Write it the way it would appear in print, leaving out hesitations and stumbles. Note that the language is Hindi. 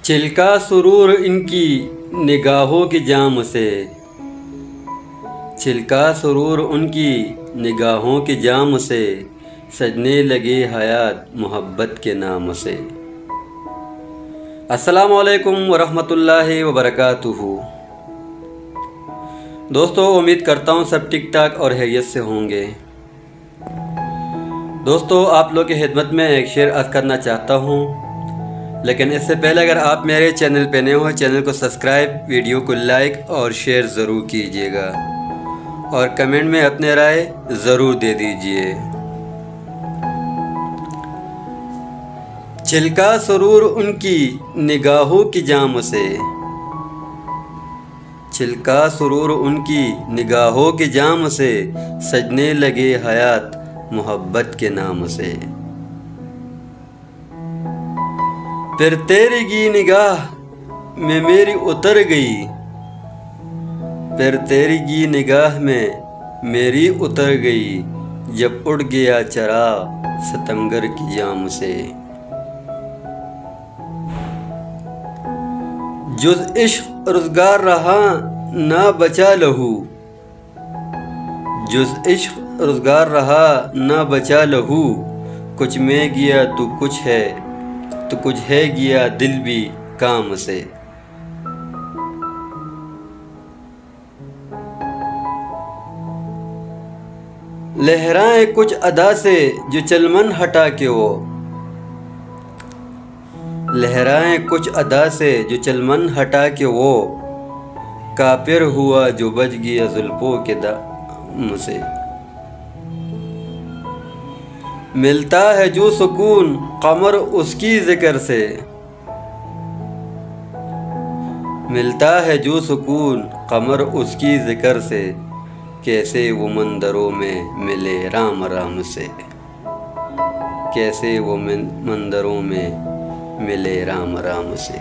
चिल्का सुरूर इनकी निगाहों की जाम से, चिल्का सुरूर उनकी निगाहों की जाम से, सजने लगे हयात मोहब्बत के नाम से। अस्सलामु अलैकुम वरहमतुल्लाहि वबरकातुहू। दोस्तों, उम्मीद करता हूँ सब ठीक ठाक और खैरियत से होंगे। दोस्तों, आप लोग की खिदमत में एक शेर अर्ज़ करना चाहता हूँ, लेकिन इससे पहले अगर आप मेरे चैनल पे नए हो, चैनल को सब्सक्राइब, वीडियो को लाइक और शेयर ज़रूर कीजिएगा और कमेंट में अपने राय ज़रूर दे दीजिए। चिल्का सुरूर उनकी निगाहों की जाम से, चिल्का सुरूर उनकी निगाहों की जाम से, सजने लगे हयात मोहब्बत के नाम से। फिर तेरी की निगाह में मेरी उतर गई, फिर तेरी की निगाह में मेरी उतर गई, जब उड़ गया चरा सितमगर की जाम से। जुज़ इश्क रोज़गार रहा ना बचा लहू, जुज़ इश्क रोज़गार रहा ना बचा लहू, कुछ में गया तो कुछ है, तो कुछ है गया दिल भी काम से। लहराए कुछ अदा से जो चलमन हटा के वो, लहराए कुछ अदा से जो चलमन हटा के वो, काफिर हुआ जो बच गया जुल्फों के दाम से। मिलता है जो सुकून कमर उसकी जिक्र से, मिलता है जो सुकून कमर उसकी जिक्र से, कैसे वो मंदरों में मिले राम राम से, कैसे वो मंदरों में मिले राम राम से।